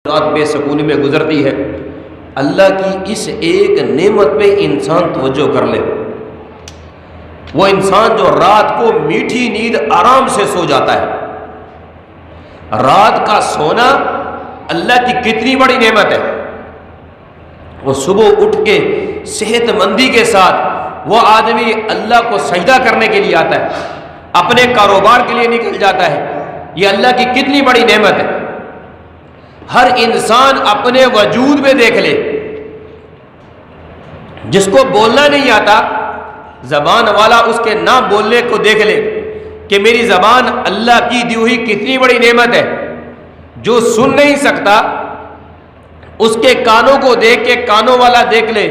رات بے سکونی میں گزرتی ہے، اللہ کی اس ایک نعمت پہ انسان توجہ کر لے، وہ انسان جو رات کو میٹھی نیند آرام سے سو جاتا ہے۔ رات کا سونا اللہ کی کتنی بڑی نعمت ہے۔ وہ صبح اٹھ کے صحت مندی کے ساتھ وہ آدمی اللہ کو سجدہ کرنے کے لیے آتا ہے، اپنے کاروبار کے لیے نکل جاتا ہے۔ یہ اللہ کی کتنی بڑی نعمت ہے۔ ہر انسان اپنے وجود میں دیکھ لے، جس کو بولنا نہیں آتا زبان والا اس کے نہ بولنے کو دیکھ لے کہ میری زبان اللہ کی دی ہوئی کتنی بڑی نعمت ہے۔ جو سن نہیں سکتا اس کے کانوں کو دیکھ کے کانوں والا دیکھ لے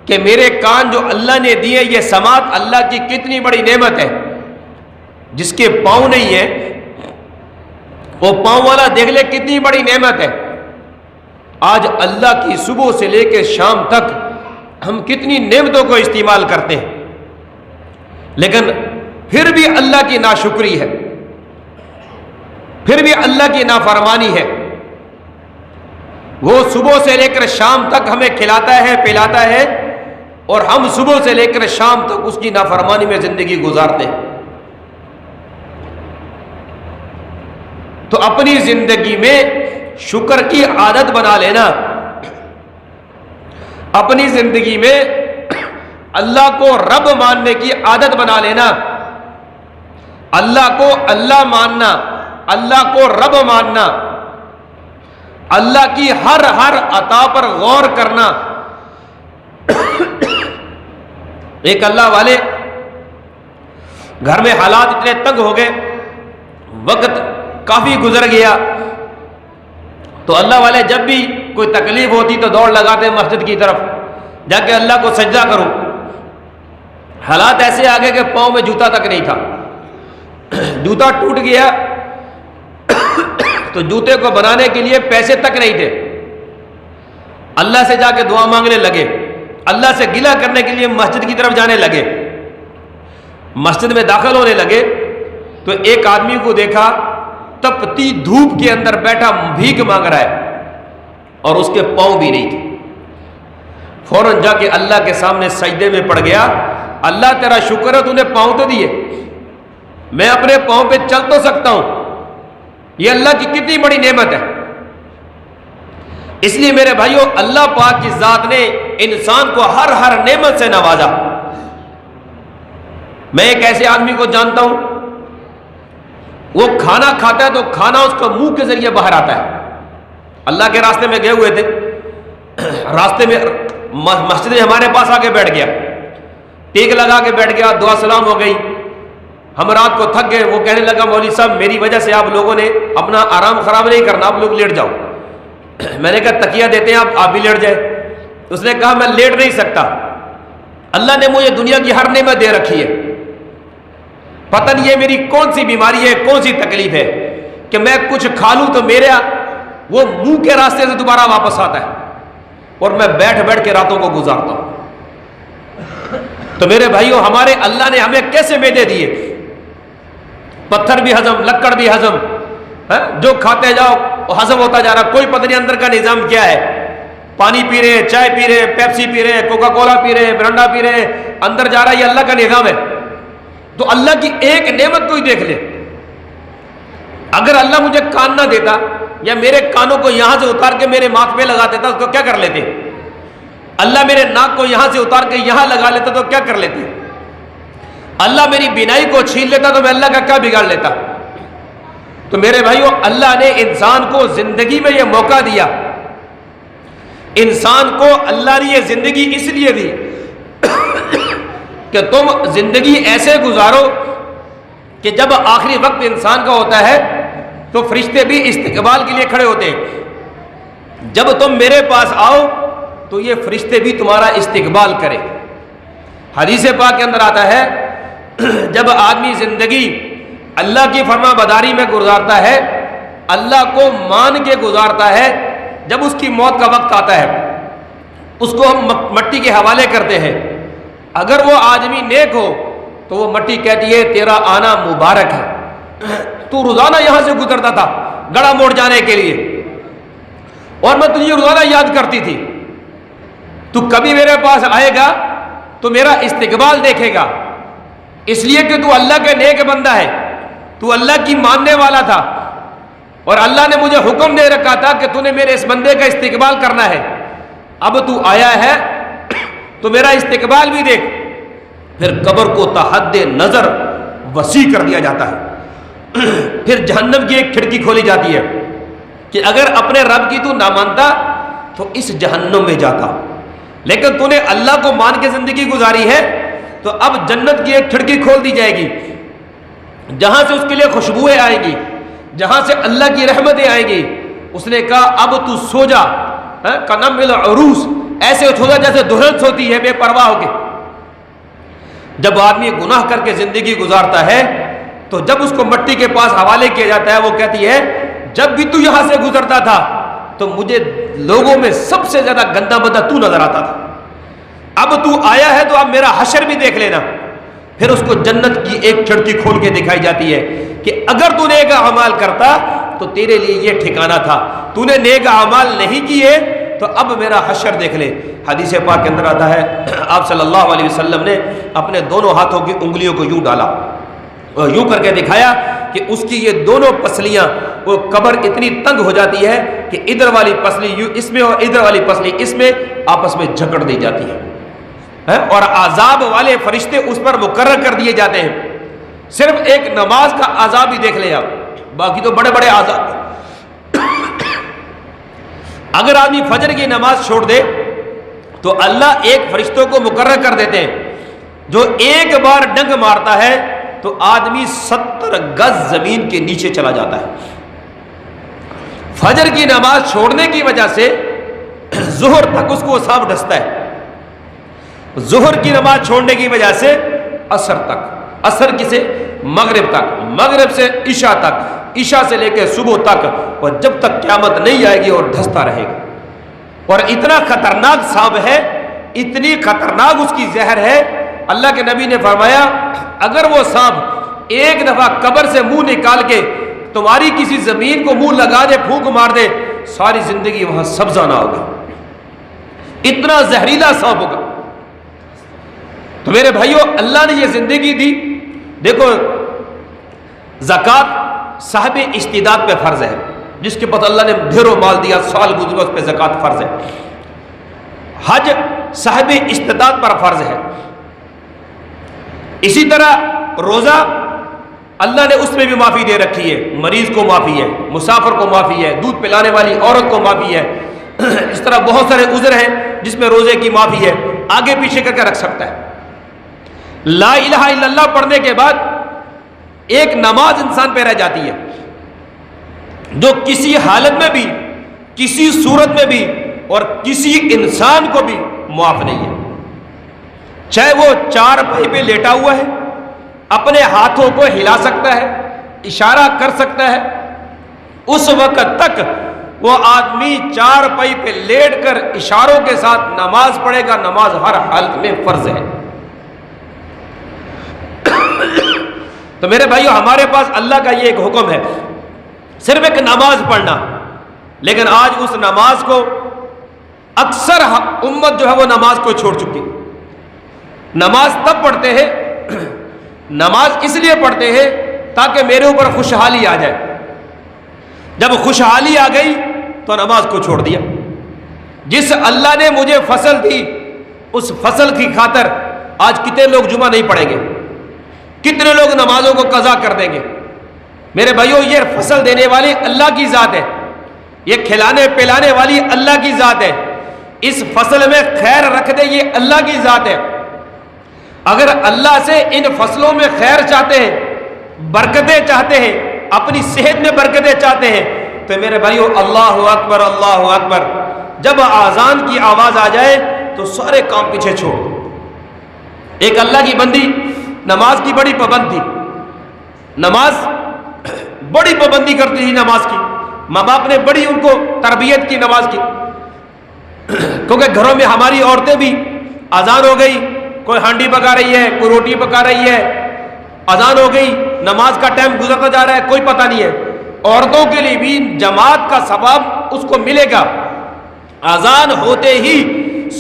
کہ میرے کان جو اللہ نے دیے یہ سماعت اللہ کی کتنی بڑی نعمت ہے۔ جس کے پاؤں نہیں ہے وہ پاؤں والا دیکھ لے کتنی بڑی نعمت ہے۔ آج اللہ کی صبح سے لے کے شام تک ہم کتنی نعمتوں کو استعمال کرتے ہیں، لیکن پھر بھی اللہ کی ناشکری ہے، پھر بھی اللہ کی نافرمانی ہے۔ وہ صبح سے لے کر شام تک ہمیں کھلاتا ہے پلاتا ہے، اور ہم صبح سے لے کر شام تک اس کی نافرمانی میں زندگی گزارتے ہیں۔ تو اپنی زندگی میں شکر کی عادت بنا لینا، اپنی زندگی میں اللہ کو رب ماننے کی عادت بنا لینا، اللہ کو اللہ ماننا، اللہ کو رب ماننا، اللہ کی ہر عطا پر غور کرنا۔ ایک اللہ والے گھر میں حالات اتنے تنگ ہو گئے، وقت کافی گزر گیا، تو اللہ والے جب بھی کوئی تکلیف ہوتی تو دوڑ لگاتے مسجد کی طرف جا کے اللہ کو سجدہ کروں۔ حالات ایسے آگے کہ پاؤں میں جوتا تک نہیں تھا، جوتا ٹوٹ گیا تو جوتے کو بنانے کے لیے پیسے تک نہیں تھے۔ اللہ سے جا کے دعا مانگنے لگے، اللہ سے گلہ کرنے کے لیے مسجد کی طرف جانے لگے۔ مسجد میں داخل ہونے لگے تو ایک آدمی کو دیکھا تپتی دھوپ کے اندر بیٹھا بھیک مانگ رہا ہے اور اس کے پاؤں بھی نہیں تھے۔ فوراً جا کے اللہ کے سامنے سجدے میں پڑ گیا، اللہ تیرا شکر ہے تو نے پاؤں تو دیے، میں اپنے پاؤں پہ چل تو سکتا ہوں، یہ اللہ کی کتنی بڑی نعمت ہے۔ اس لیے میرے بھائیوں اللہ پاک کی ذات نے انسان کو ہر نعمت سے نوازا۔ میں ایک ایسے آدمی کو جانتا ہوں، وہ کھانا کھاتا ہے تو کھانا اس کو منہ کے ذریعے باہر آتا ہے۔ اللہ کے راستے میں گئے ہوئے تھے، راستے میں مسجد ہمارے پاس آ کے بیٹھ گیا، ٹیک لگا کے بیٹھ گیا، دعا سلام ہو گئی۔ ہم رات کو تھک گئے، وہ کہنے لگا مولوی صاحب میری وجہ سے آپ لوگوں نے اپنا آرام خراب نہیں کرنا، آپ لوگ لیٹ جاؤ۔ میں نے کہا تکیہ دیتے ہیں آپ بھی لیٹ جائے۔ اس نے کہا میں لیٹ نہیں سکتا، اللہ نے مجھے دنیا کی ہر نعمت دے رکھی ہے، پتہ نہیں یہ میری کون سی بیماری ہے، کون سی تکلیف ہے کہ میں کچھ کھا لوں تو میرا وہ منہ کے راستے سے دوبارہ واپس آتا ہے اور میں بیٹھ کے راتوں کو گزارتا ہوں۔ تو میرے بھائیوں ہمارے اللہ نے ہمیں کیسے معدے دیے، پتھر بھی ہضم، لکڑ بھی ہضم، جو کھاتے جاؤ وہ ہضم ہوتا جا رہا، کوئی پتہ نہیں اندر کا نظام کیا ہے۔ پانی پی رہے ہیں، چائے پی رہے ہیں، پیپسی پی رہے ہیں، کوکا کولا پی رہے ہیں، برنڈا پی رہے ہیں، اندر جا رہا ہے، یہ اللہ کا نظام ہے۔ تو اللہ کی ایک نعمت کو ہی دیکھ لے، اگر اللہ مجھے کان نہ دیتا یا میرے کانوں کو یہاں سے اتار کے میرے ماتھ پہ لگا دیتا تو کیا کر لیتے؟ اللہ میرے ناک کو یہاں سے اتار کے یہاں لگا لیتا تو کیا کر لیتے؟ اللہ میری بینائی کو چھین لیتا تو میں اللہ کا کیا بگاڑ لیتا؟ تو میرے بھائیوں اللہ نے انسان کو زندگی میں یہ موقع دیا، انسان کو اللہ نے یہ زندگی اس لیے دی کہ تم زندگی ایسے گزارو کہ جب آخری وقت انسان کا ہوتا ہے تو فرشتے بھی استقبال کے لیے کھڑے ہوتے ہیں۔ جب تم میرے پاس آؤ تو یہ فرشتے بھی تمہارا استقبال کرے۔ حدیث پاک کے اندر آتا ہے جب آدمی زندگی اللہ کی فرما بداری میں گزارتا ہے، اللہ کو مان کے گزارتا ہے، جب اس کی موت کا وقت آتا ہے اس کو ہم مٹی کے حوالے کرتے ہیں۔ اگر وہ آدمی نیک ہو تو وہ مٹی کہتی ہے تیرا آنا مبارک ہے، تو روزانہ یہاں سے گزرتا تھا گڑا موڑ جانے کے لیے، اور میں تجھے روزانہ یاد کرتی تھی. تو کبھی میرے پاس آئے گا تو میرا استقبال دیکھے گا، اس لیے کہ تو اللہ کے نیک بندہ ہے، تو اللہ کی ماننے والا تھا، اور اللہ نے مجھے حکم دے رکھا تھا کہ تو نے میرے اس بندے کا استقبال کرنا ہے. اب تو آیا ہے تو میرا استقبال بھی دیکھ. پھر قبر کو تحد نظر وسیع کر دیا جاتا ہے. پھر جہنم کی ایک کھڑکی کھولی جاتی ہے کہ اگر اپنے رب کی تو نہ مانتا تو اس جہنم میں جاتا، لیکن تو نے اللہ کو مان کے زندگی گزاری ہے تو اب جنت کی ایک کھڑکی کھول دی جائے گی، جہاں سے اس کے لیے خوشبوئیں آئیں گی، جہاں سے اللہ کی رحمتیں آئیں گی. اس نے کہا اب تو سو جا، کنم العروس، ایسے سو جا جیسے دلہن سوتی ہے بے پرواہ ہو کے. جب آدمی گناہ کر کے زندگی گزارتا ہے تو جب اس کو مٹی کے پاس حوالے کیا جاتا ہے، وہ کہتی ہے جب بھی تو یہاں سے گزرتا تھا تو مجھے لوگوں میں سب سے زیادہ گندا بندہ تو نظر آتا تھا، اب تو آیا ہے تو اب میرا حشر بھی دیکھ لینا. پھر اس کو جنت کی ایک کھڑکی کھول کے دکھائی جاتی ہے کہ اگر تو نیک اعمال کرتا تو تیرے لیے یہ ٹھکانہ تھا، تو نے نیک اعمال نہیں کیے تو اب میرا حشر دیکھ لے. حدیث پاک کے اندر آتا ہے آپ صلی اللہ علیہ وسلم نے اپنے دونوں ہاتھوں کی انگلیوں کو یوں ڈالا اور یوں کر کے دکھایا کہ اس کی یہ دونوں پسلیاں، وہ قبر اتنی تنگ ہو جاتی ہے کہ ادھر والی پسلی یوں اس میں اور ادھر والی پسلی اس میں آپس میں جکڑ دی جاتی ہے، اور عذاب والے فرشتے اس پر مقرر کر دیے جاتے ہیں. صرف ایک نماز کا عذاب ہی دیکھ لیں آپ، باقی تو بڑے بڑے عذاب. اگر آدمی فجر کی نماز چھوڑ دے تو اللہ ایک فرشتوں کو مقرر کر دیتے ہیں، جو ایک بار ڈنگ مارتا ہے تو آدمی 70 گز زمین کے نیچے چلا جاتا ہے. فجر کی نماز چھوڑنے کی وجہ سے ظہر تک اس کو سانپ ڈستا ہے، ظہر کی نماز چھوڑنے کی وجہ سے عصر تک، عصر کسے مغرب تک، مغرب سے عشاء تک، عشاء سے لے کے صبح تک، اور جب تک قیامت نہیں آئے گی اور دھستا رہے گا. اور اتنا خطرناک سانپ ہے، اتنی خطرناک اس کی زہر ہے. اللہ کے نبی نے فرمایا اگر وہ سانپ ایک دفعہ قبر سے منہ نکال کے تمہاری کسی زمین کو منہ لگا دے، پھونک مار دے، ساری زندگی وہاں سبزہ نہ ہوگا، اتنا زہریلا سانپ ہوگا. تو میرے بھائیو اللہ نے یہ زندگی دی. دیکھو زکوٰۃ صاحب استعداد پہ فرض ہے، جس کے پاس اللہ نے ڈھیروں مال دیا، سال گزرے اس پہ زکوٰۃ فرض ہے. حج صاحب استطاعت پر فرض ہے. اسی طرح روزہ اللہ نے اس میں بھی معافی دے رکھی ہے، مریض کو معافی ہے، مسافر کو معافی ہے، دودھ پلانے والی عورت کو معافی ہے. اس طرح بہت سارے عذر ہیں جس میں روزے کی معافی ہے، آگے پیچھے کر کے رکھ سکتا ہے. لا الہ الا اللہ پڑھنے کے بعد ایک نماز انسان پہ رہ جاتی ہے جو کسی حالت میں بھی، کسی صورت میں بھی اور کسی انسان کو بھی معاف نہیں ہے. چاہے وہ چار پائی پہ لیٹا ہوا ہے، اپنے ہاتھوں کو ہلا سکتا ہے، اشارہ کر سکتا ہے، اس وقت تک وہ آدمی چار پائی پہ لیٹ کر اشاروں کے ساتھ نماز پڑھے گا. نماز ہر حالت میں فرض ہے. تو میرے بھائیو ہمارے پاس اللہ کا یہ ایک حکم ہے، صرف ایک نماز پڑھنا، لیکن آج اس نماز کو اکثر امت جو ہے وہ نماز کو چھوڑ چکی. نماز تب پڑھتے ہیں، نماز اس لیے پڑھتے ہیں تاکہ میرے اوپر خوشحالی آ جائے. جب خوشحالی آ گئی تو نماز کو چھوڑ دیا. جس اللہ نے مجھے فصل دی اس فصل کی خاطر آج کتنے لوگ جمعہ نہیں پڑھیں گے، کتنے لوگ نمازوں کو قضا کر دیں گے. میرے بھائیو یہ فصل دینے والی اللہ کی ذات ہے، یہ کھلانے پلانے والی اللہ کی ذات ہے. اس فصل میں خیر رکھ دے یہ اللہ کی ذات ہے. اگر اللہ سے ان فصلوں میں خیر چاہتے ہیں، برکتیں چاہتے ہیں، اپنی صحت میں برکتیں چاہتے ہیں تو میرے بھائیو اللہ اکبر اللہ اکبر. جب اذان کی آواز آ جائے تو سارے کام پیچھے چھوڑ. ایک اللہ کی بندی نماز کی بڑی پابند تھی، نماز بڑی پابندی کرتی تھی نماز کی. ماں باپ نے بڑی ان کو تربیت کی نماز کی، کیونکہ گھروں میں ہماری عورتیں بھی اذان ہو گئی، کوئی ہانڈی پکا رہی ہے، کوئی روٹی پکا رہی ہے، اذان ہو گئی، نماز کا ٹائم گزرتا جا رہا ہے، کوئی پتہ نہیں ہے. عورتوں کے لیے بھی جماعت کا ثواب اس کو ملے گا، اذان ہوتے ہی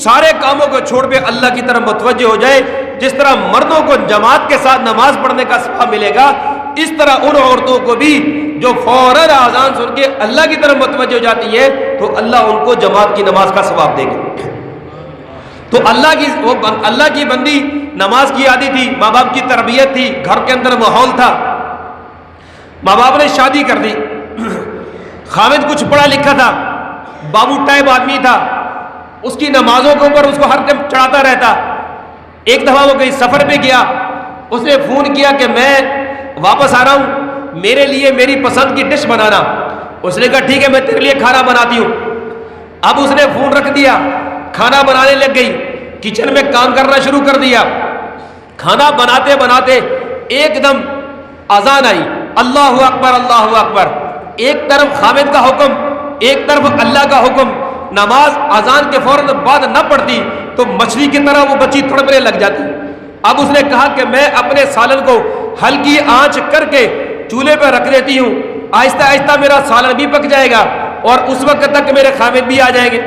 سارے کاموں کو چھوڑ کے اللہ کی طرف متوجہ ہو جائے. جس طرح مردوں کو جماعت کے ساتھ نماز پڑھنے کا ثواب ملے گا, اس طرح ان عورتوں کو بھی جو فوراً اذان سن کے اللہ کی طرف متوجہ ہو جاتی ہے تو اللہ ان کو جماعت کی نماز کا ثواب دے گا. تو اللہ کی بندی نماز کی عادی تھی, ماں باپ کی تربیت تھی, گھر کے اندر ماحول تھا, ماں باپ نے شادی کر دی. خامد کچھ پڑھا لکھا تھا, بابو ٹائپ آدمی تھا, اس کی نمازوں کے اوپر اس کو ہر ٹائم چڑھاتا رہتا. ایک دفعہ وہ کہیں سفر پہ گیا, اس نے فون کیا کہ میں واپس آ رہا ہوں, میرے لیے میری پسند کی ڈش بنانا. اس نے کہا ٹھیک ہے میں تیرے لیے کھانا بناتی ہوں. اب اس نے فون رکھ دیا, کھانا بنانے لگ گئی, کچن میں کام کرنا شروع کر دیا. کھانا بناتے بناتے ایک دم اذان آئی, اللہ اکبر اللہ اکبر. ایک طرف خامد کا حکم, ایک طرف اللہ کا حکم. نماز اذان کے فوراً بعد نہ پڑھتی تو مچھلی کی طرح وہ بچی تڑپنے لگ جاتی. اب اس نے کہا کہ میں اپنے سالن کو ہلکی آنچ کر کے چولہے پہ رکھ دیتی ہوں, آہستہ آہستہ میرا سالن بھی پک جائے گا اور اس وقت تک میرے خامد بھی آ جائیں گے.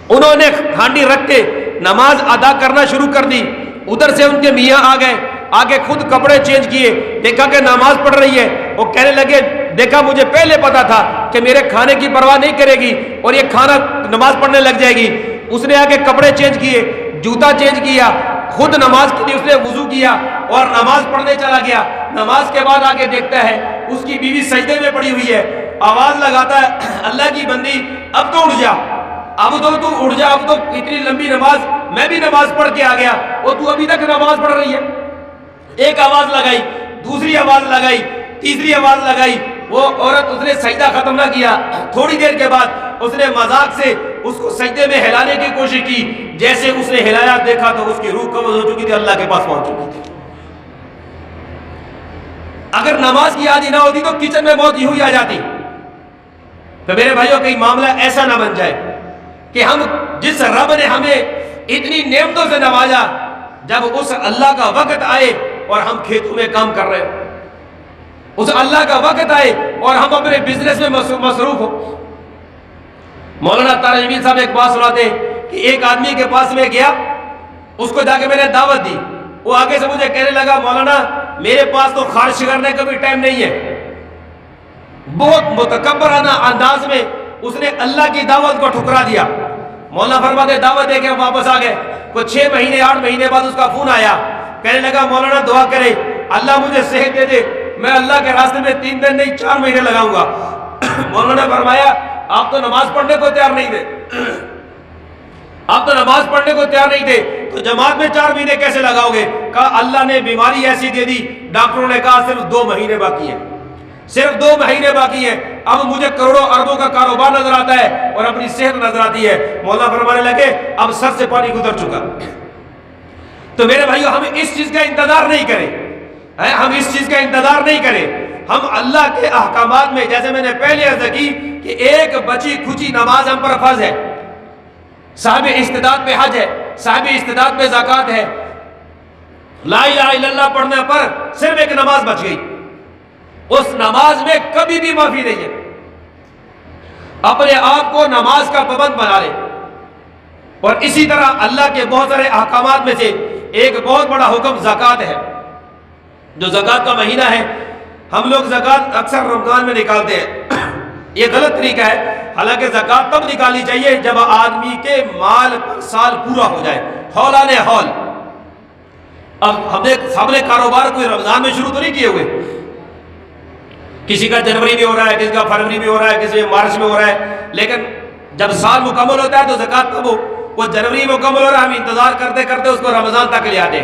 انہوں نے ہانڈی رکھ کے نماز ادا کرنا شروع کر دی. ادھر سے ان کے میاں آ گئے, آگے خود کپڑے چینج کیے, دیکھا کہ نماز پڑھ رہی ہے. وہ کہنے لگے دیکھا مجھے پہلے پتا تھا کہ میرے کھانے کی پرواہ نہیں کرے گی اور یہ کھانا نماز پڑھنے لگ جائے گی. اس نے آگے کپڑے چینج کیے, جوتا چینج کیا, خود نماز کے لیے اس نے وضو کیا اور نماز پڑھنے چلا گیا. نماز کے بعد آگے دیکھتا ہے اس کی بیوی سجدے میں پڑی ہوئی ہے. آواز لگاتا ہے اللہ کی بندی اب تو اٹھ جا, اب تو اٹھ جا, اب تو اتنی لمبی نماز, میں بھی نماز پڑھ کے آ گیا اور تو ابھی تک نماز پڑھ رہی ہے. ایک آواز لگائی, دوسری آواز لگائی, تیسری آواز لگائی. وہ عورت اس نے سجدہ ختم نہ کیا, تھوڑی دیر کے بعد اس نے مذاق سے اس کو سجدے میں ہلانے کی کوشش کی. جیسے اس نے ہلایا دیکھا تو اس کی روح قبض ہو چکی تھی, اللہ کے پاس پہنچ چکی تھی. اگر نماز کی عادی نہ ہوتی تو کچن میں موت یوں ہی آ جاتی. تو میرے بھائیوں کہیں معاملہ ایسا نہ بن جائے کہ ہم جس رب نے ہمیں اتنی نعمتوں سے نوازا, جب اس اللہ کا وقت آئے اور ہم کھیتوں میں کام کر رہے ہو, اس اللہ کا وقت آئے اور ہم اپنے بزنس میں مصروف ہو. مولانا طارق جمیل صاحب ایک بات سناتے ہیں کہ ایک آدمی کے پاس میں گیا, اس کو جا کے میں نے دعوت دی. وہ آگے سے مجھے کہنے لگا مولانا میرے پاس تو خارج کرنے کا بھی ٹائم نہیں ہے. بہت متکبرانہ انداز میں اس نے اللہ کی دعوت کو ٹھکرا دیا. مولانا فرماتے دعوت دے کے ہم واپس آ گئے. کچھ 6 مہینے 8 مہینے بعد اس کا فون آیا, کہنے لگا مولانا دعا کرے اللہ مجھے صحت دے دے, میں اللہ کے راستے میں 3 دن نہیں 4 مہینے لگاؤں گا. مولانا نے فرمایا آپ تو نماز پڑھنے کو تیار نہیں تھے, آپ تو نماز پڑھنے کو تیار نہیں تھے, تو جماعت میں 4 مہینے کیسے لگاؤ گے؟ کہا اللہ نے بیماری ایسی دے دی, ڈاکٹروں نے کہا صرف 2 مہینے باقی ہیں, صرف 2 مہینے باقی ہیں. اب مجھے کروڑوں اربوں کا کاروبار نظر آتا ہے اور اپنی صحت نظر آتی ہے. مولانا فرمانے لگے اب سر سے پانی گزر چکا. تو میرے بھائیو ہم اس چیز کا انتظار نہیں کریں, ہم اس چیز کا انتظار نہیں کریں. ہم اللہ کے احکامات میں, جیسے میں نے پہلے عرض کی کہ ایک بچی کھچی نماز ہم پر فرض ہے, صاحب استطاعت پہ حج ہے, صاحب استطاعت پہ زکوٰۃ ہے, لا الہ الا اللہ پڑھنے پر صرف ایک نماز بچ گئی. اس نماز میں کبھی بھی معافی نہیں ہے. اپنے آپ کو نماز کا پابند بنا لے. اور اسی طرح اللہ کے بہت سارے احکامات میں سے ایک بہت بڑا حکم زکوٰۃ ہے. جو زکوٰۃ کا مہینہ ہے, ہم لوگ زکوٰۃ اکثر رمضان میں نکالتے ہیں. یہ غلط طریقہ ہے. حالانکہ زکوٰۃ تب نکالنی چاہیے جب آدمی کے مال پر سال پورا ہو جائے, حولانے حول. اب ہم نے کاروبار کوئی رمضان میں شروع تو نہیں کیے ہوئے, کسی کا جنوری میں ہو رہا ہے, کسی کا فروری میں ہو رہا ہے, کسی میں مارچ میں ہو رہا ہے, لیکن جب سال مکمل ہوتا ہے تو زکوٰۃ کب ہو؟ وہ جنوری میں مکمل ہو رہا ہے, ہم انتظار کرتے کرتے اس کو رمضان تک لے آتے.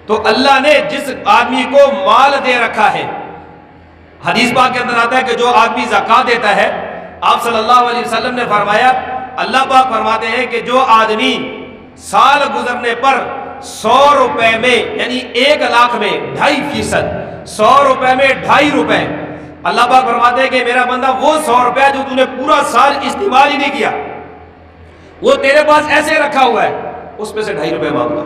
تو اللہ نے جس آدمی کو مال دے رکھا ہے, حدیث پاک کے اندر آتا ہے کہ جو آدمی زکوٰۃ دیتا ہے, آپ صلی اللہ علیہ وسلم نے فرمایا, اللہ پاک فرماتے ہیں کہ جو آدمی سال گزرنے پر 100 روپے میں, یعنی 1 لاکھ میں 2.5%, 100 روپے میں 2.5 روپے, اللہ پاک فرماتے ہیں کہ میرا بندہ وہ 100 روپے جو تو نے پورا سال استعمال ہی نہیں کیا, وہ تیرے پاس ایسے رکھا ہوا ہے, اس میں سے 2.5 روپے مانگا,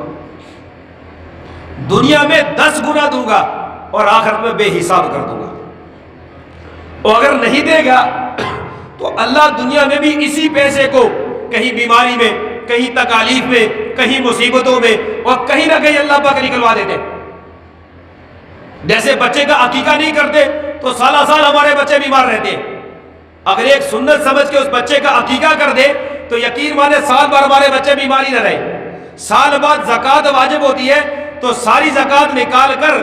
دنیا میں 10 گنا دوں گا اور آخرت میں بے حساب کر دوں گا. اور اگر نہیں دے گا تو اللہ دنیا میں بھی اسی پیسے کو کہیں بیماری میں، کہیں تکالیف میں، کہیں مصیبتوں میں، اور کہیں نہ کہیں اللہ پاک نکلوا دیتے۔ جیسے بچے کا عقیقہ نہیں کرتے تو سالہ سال ہمارے بچے بیمار رہتے ہیں، اگر ایک سنت سمجھ کے اس بچے کا عقیقہ کر دے تو یقین مانے سال بھر ہمارے بچے بیماری نہ رہے۔ سال بعد زکوٰۃ واجب ہوتی ہے تو ساری زکوٰۃ نکال کر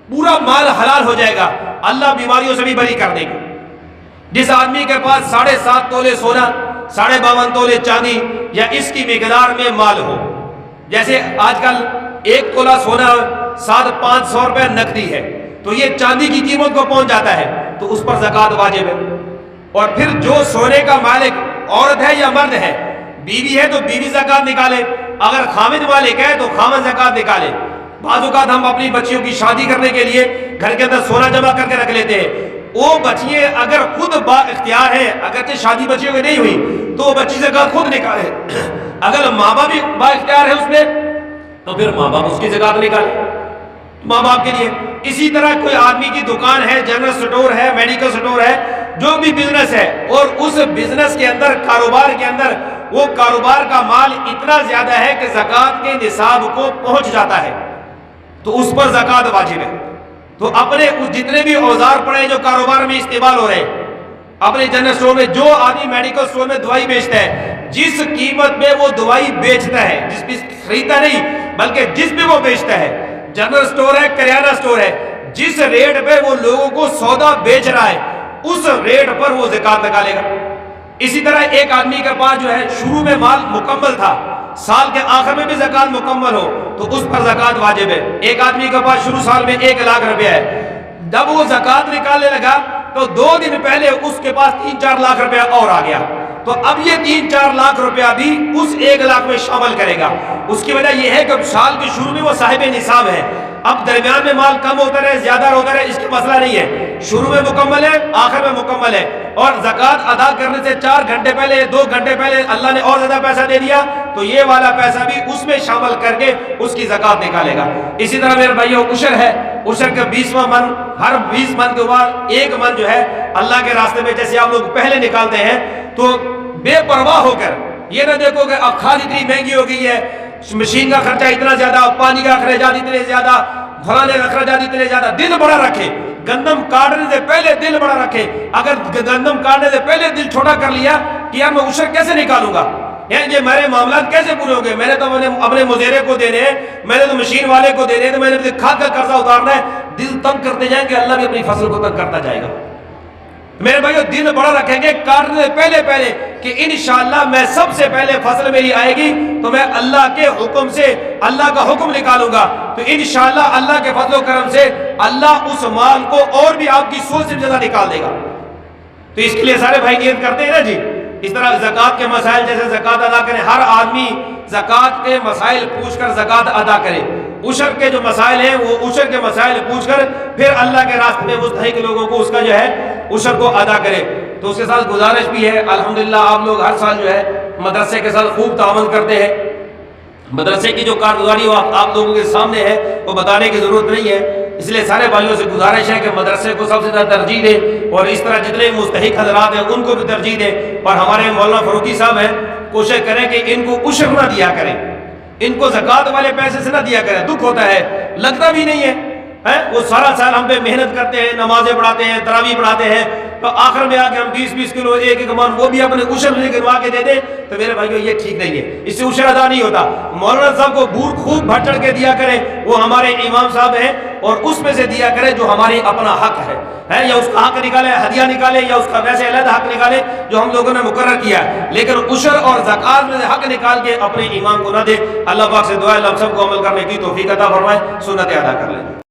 پورا مال حلال ہو جائے گا، اللہ بیماریوں سے بھی بری کر دے گا۔ جس آدمی کے پاس 7.5 تولے سونا، 52.5 تولے چاندی یا اس کی مقدار میں مال ہو، جیسے آج کل 1 تولہ سونا 500 روپے نقدی ہے تو یہ چاندی کی قیمت کو پہنچ جاتا ہے، تو اس پر زکوٰۃ واجب ہے۔ اور پھر جو سونے کا مالک عورت ہے یا مرد ہے، بیوی ہے تو بیوی زکوٰۃ نکالے، اگر خامد مالک ہے تو خامد زکوٰۃ نکالے۔ بعض اوقات ہم اپنی بچیوں کی شادی کرنے کے لیے گھر کے اندر سونا جمع کر کے رکھ لیتے ہیں، وہ بچیاں اگر خود با اختیار ہے، اگرچہ شادی بچیوں کی نہیں ہوئی تو وہ بچی زکوٰۃ خود نکالے، اگر ماں باپ بھی با اختیار ہے اس میں تو پھر ماں باپ اس کی زکوٰۃ نکالے ماں باپ کے لیے۔ اسی طرح کوئی آدمی کی دکان ہے، جنرل سٹور ہے، میڈیکل سٹور ہے، جو بھی بزنس ہے، اور اس بزنس کے اندر، کاروبار کے اندر، وہ کاروبار کا مال اتنا زیادہ ہے کہ زکوٰۃ کے نصاب کو پہنچ جاتا ہے تو اس پر زکوٰۃ واجب ہے۔ تو اپنے اس جتنے بھی اوزار پڑے جو کاروبار میں استعمال ہو رہے ہیں، اپنے جنرل سٹور میں، جو آدمی میڈیکل سٹور میں دوائی بیچتا ہے، جس قیمت میں وہ دوائی بیچتا ہے، جس بھی خریدتا نہیں بلکہ جس بھی وہ بیچتا ہے، جنرل سٹور ہے، کریانہ سٹور ہے، جس ریٹ پہ وہ لوگوں کو سودا بیچ رہا ہے اس ریٹ پر وہ زکوٰۃ نکالے گا۔ اسی طرح ایک آدمی کے پاس جو ہے شروع میں مال مکمل تھا، سال کے آخر میں بھی زکوٰۃ مکمل ہو تو اس پر زکوٰۃ واجب ہے۔ ایک آدمی کے پاس شروع سال میں 1 لاکھ روپیہ ہے، جب وہ زکوٰۃ نکالنے لگا تو 2 دن پہلے اس کے پاس 3-4 لاکھ روپیہ اور آ گیا، تو اب یہ 3-4 لاکھ روپیہ بھی اس 1 لاکھ میں شامل کرے گا۔ اس کی وجہ یہ ہے کہ سال کے شروع میں وہ صاحب نصاب ہے، اب درمیان میں مال کم ہوتا رہے، زیادہ ہوتا رہے، اس کا مسئلہ نہیں ہے، شروع میں مکمل ہے، آخر میں مکمل ہے، اور زکوٰۃ ادا کرنے سے 4 گھنٹے پہلے، 2 گھنٹے پہلے اللہ نے اور زیادہ پیسہ دے دیا تو یہ والا پیسہ بھی اس میں شامل کر کے اس کی زکوٰۃ نکالے گا۔ اسی طرح میرے بھائیو عشر ہے، عشر کا 20واں من، ہر 20 من کے بعد 1 من جو ہے اللہ کے راستے میں، جیسے آپ لوگ پہلے نکالتے ہیں تو بے پرواہ ہو کر، یہ نہ دیکھو کہ اب کھاد اتنی مہنگی ہو گئی ہے، مشین کا خرچہ اتنا زیادہ، پانی کا اخراجات اتنے زیادہ، فلانے اخراجات اتنے زیادہ، دل بڑا رکھے، گندم کاٹنے سے پہلے دل بڑا رکھے۔ اگر گندم کاٹنے سے پہلے دل چھوٹا کر لیا کہ یار میں عشر کیسے نکالوں گا، یہ میرے معاملات کیسے پورے ہوں گے، میں نے تو اپنے مزیرے کو دینے ہیں، میں نے تو مشین والے کو دینے ہیں، تو میں نے کھاد کا قرضہ اتارنا ہے، دل تنگ کرتے جائیں گے، اللہ بھی اپنی فصل کو تنگ کرتا جائے گا۔ میرے بھائیو دل بڑا رکھیں گے کاٹنے سے پہلے کہ انشاءاللہ میں سب سے پہلے فصل میری آئے گی تو میں اللہ کے حکم سے اللہ کا حکم نکالوں گا، تو انشاءاللہ اللہ کے فضل و کرم سے اللہ اس مال کو اور بھی آپ کی سوچ سے زیادہ نکال دے گا۔ تو اس کے لیے سارے بھائی نیت کرتے ہیں نا جی۔ اس طرح زکوٰۃ کے مسائل، جیسے زکوٰۃ ادا کریں، ہر آدمی زکوٰۃ کے مسائل پوچھ کر زکوٰۃ ادا کرے۔ عشر کے جو مسائل ہیں وہ عشر کے مسائل پوچھ کر پھر اللہ کے راستے میں مستحق لوگوں کو اس کا جو ہے عشر کو ادا کرے۔ تو اس کے ساتھ گزارش بھی ہے، الحمدللہ آپ لوگ ہر سال جو ہے مدرسے کے ساتھ خوب تعاون کرتے ہیں، مدرسے کی جو کارگزاری وہ آپ لوگوں کے سامنے ہے، وہ بتانے کی ضرورت نہیں ہے، اس لیے سارے بھائیوں سے گزارش ہے کہ مدرسے کو سب سے زیادہ ترجیح دیں، اور اس طرح جتنے مستحق حضرات ہیں ان کو بھی ترجیح دیں، اور ہمارے مولانا فاروقی صاحب ہیں، کوشش کریں کہ ان کو عشر نہ دیا کریں، ان کو زکوٰۃ والے پیسے سے نہ دیا کریں، دکھ ہوتا ہے، لگتا بھی نہیں ہے، وہ سارا سال ہم پہ محنت کرتے ہیں، نمازیں پڑھاتے ہیں، تراویح پڑھاتے ہیں، تو آخر میں آ کے ہم 20-20 کلو 1-1 من وہ بھی اپنے عشر میں گنوا کے دے دیں، تو میرے بھائیو یہ ٹھیک نہیں ہے، اس سے عشر ادا نہیں ہوتا۔ مولانا صاحب کو بور خوب بڑھ چڑھ کے دیا کریں، وہ ہمارے امام صاحب ہیں، اور اس میں سے دیا کریں جو ہماری اپنا حق ہے، یا اس کا حق نکالے، ہدیہ نکالے، یا اس کا ویسے علیحدہ حق نکالے جو ہم لوگوں نے مقرر کیا ہے، لیکن عشر اور زکوٰۃ میں سے حق نکال کے اپنے امام کو نہ دے۔ اللہ پاک سے دعا ہے اللہ ہم سب کو عمل کرنے کی توفیق عطا فرمائے، سنت ادا کر لیں۔